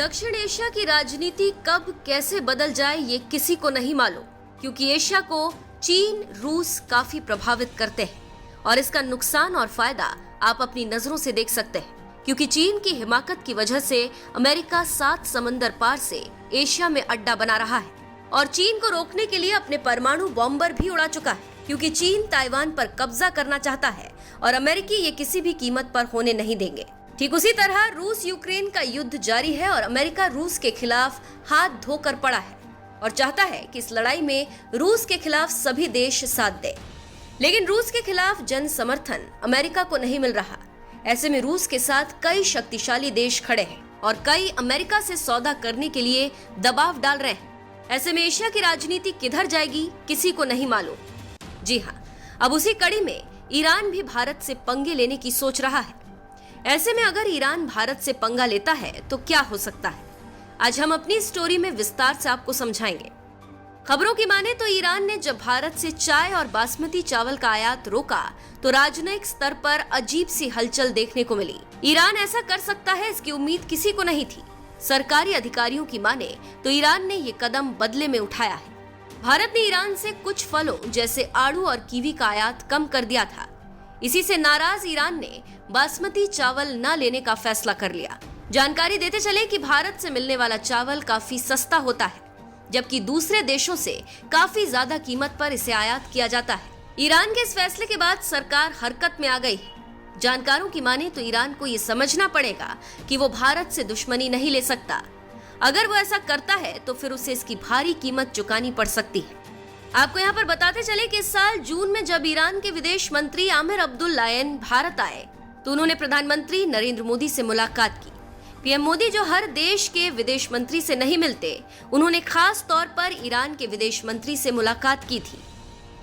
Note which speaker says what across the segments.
Speaker 1: दक्षिण एशिया की राजनीति कब कैसे बदल जाए ये किसी को नहीं मालूम, क्योंकि एशिया को चीन, रूस काफी प्रभावित करते हैं और इसका नुकसान और फायदा आप अपनी नजरों से देख सकते हैं। क्योंकि चीन की हिमाकत की वजह से अमेरिका 7 समंदर पार से एशिया में अड्डा बना रहा है और चीन को रोकने के लिए अपने परमाणु बॉम्बर भी उड़ा चुका है। क्योंकि चीन ताइवान पर कब्जा करना चाहता है और अमेरिकी ये किसी भी कीमत पर होने नहीं देंगे। ठीक उसी तरह रूस यूक्रेन का युद्ध जारी है और अमेरिका रूस के खिलाफ हाथ धोकर पड़ा है और चाहता है कि इस लड़ाई में रूस के खिलाफ सभी देश साथ दें। लेकिन रूस के खिलाफ जन समर्थन अमेरिका को नहीं मिल रहा। ऐसे में रूस के साथ कई शक्तिशाली देश खड़े हैं और कई अमेरिका से सौदा करने के लिए दबाव डाल रहे हैं। ऐसे में एशिया की राजनीति किधर जाएगी किसी को नहीं मालूम। जी हाँ, अब उसी कड़ी में ईरान भी भारत से पंगे लेने की सोच रहा है। ऐसे में अगर ईरान भारत से पंगा लेता है तो क्या हो सकता है, आज हम अपनी स्टोरी में विस्तार से आपको समझाएंगे। खबरों की माने तो ईरान ने जब भारत से चाय और बासमती चावल का आयात रोका तो राजनयिक स्तर पर अजीब सी हलचल देखने को मिली। ईरान ऐसा कर सकता है इसकी उम्मीद किसी को नहीं थी। सरकारी अधिकारियों की माने तो ईरान ने ये कदम बदले में उठाया है। भारत ने ईरान से कुछ फलों जैसे आड़ू और कीवी का आयात कम कर दिया था। इसी से नाराज ईरान ने बासमती चावल न लेने का फैसला कर लिया। जानकारी देते चले कि भारत से मिलने वाला चावल काफी सस्ता होता है, जबकि दूसरे देशों से काफी ज्यादा कीमत पर इसे आयात किया जाता है। ईरान के इस फैसले के बाद सरकार हरकत में आ गई है। जानकारों की माने तो ईरान को ये समझना पड़ेगा कि वो भारत से दुश्मनी नहीं ले सकता। अगर वो ऐसा करता है तो फिर उसे इसकी भारी कीमत चुकानी पड़ सकती है। आपको यहाँ पर बताते चले कि इस साल जून में जब ईरान के विदेश मंत्री आमिर अब्दुल्लायन भारत आए तो उन्होंने प्रधानमंत्री नरेंद्र मोदी से मुलाकात की। पीएम मोदी जो हर देश के विदेश मंत्री से नहीं मिलते, उन्होंने खास तौर पर ईरान के विदेश मंत्री से मुलाकात की थी।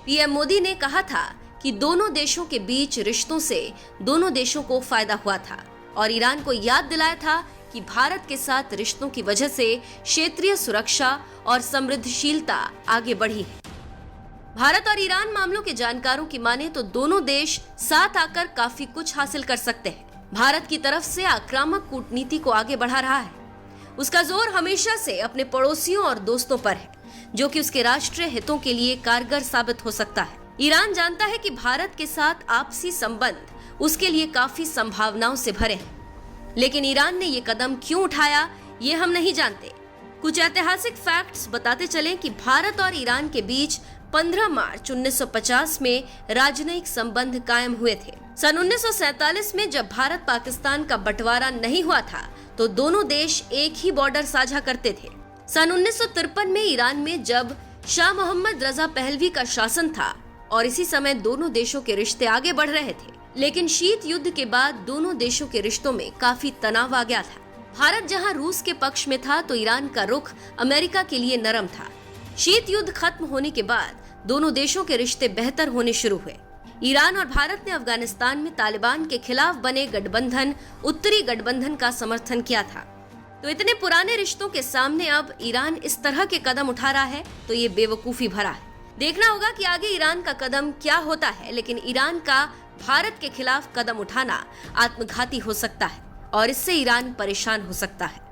Speaker 1: पीएम मोदी ने कहा था कि दोनों देशों के बीच रिश्तों से दोनों देशों को फायदा हुआ था और ईरान को याद दिलाया था कि भारत के साथ रिश्तों की वजह से क्षेत्रीय सुरक्षा और समृद्धिशीलता आगे बढ़ी है। भारत और ईरान मामलों के जानकारों की माने तो दोनों देश साथ आकर काफी कुछ हासिल कर सकते हैं। भारत की तरफ से आक्रामक कूटनीति को आगे बढ़ा रहा है। उसका जोर हमेशा से अपने पड़ोसियों और दोस्तों पर है, जो कि उसके राष्ट्रीय हितों के लिए कारगर साबित हो सकता है। ईरान जानता है कि भारत के साथ आपसी संबंध उसके लिए काफी संभावनाओं से भरे हैं, लेकिन ईरान ने ये कदम क्यों उठाया ये हम नहीं जानते। कुछ ऐतिहासिक फैक्ट्स बताते चलें कि भारत और ईरान के बीच 15 मार्च 1950 में राजनयिक संबंध कायम हुए थे। सन 1947 में जब भारत पाकिस्तान का बंटवारा नहीं हुआ था तो दोनों देश एक ही बॉर्डर साझा करते थे। सन 1953 में ईरान में जब शाह मोहम्मद रजा पहलवी का शासन था और इसी समय दोनों देशों के रिश्ते आगे बढ़ रहे थे, लेकिन शीत युद्ध के बाद दोनों देशों के रिश्तों में काफी तनाव आ गया था। भारत जहां रूस के पक्ष में था तो ईरान का रुख अमेरिका के लिए नरम था। शीत युद्ध खत्म होने के बाद दोनों देशों के रिश्ते बेहतर होने शुरू हुए। ईरान और भारत ने अफगानिस्तान में तालिबान के खिलाफ बने गठबंधन उत्तरी गठबंधन का समर्थन किया था। तो इतने पुराने रिश्तों के सामने अब ईरान इस तरह के कदम उठा रहा है तो ये बेवकूफी भरा है। देखना होगा कि आगे ईरान का कदम क्या होता है, लेकिन ईरान का भारत के खिलाफ कदम उठाना आत्मघाती हो सकता है और इससे ईरान परेशान हो सकता है।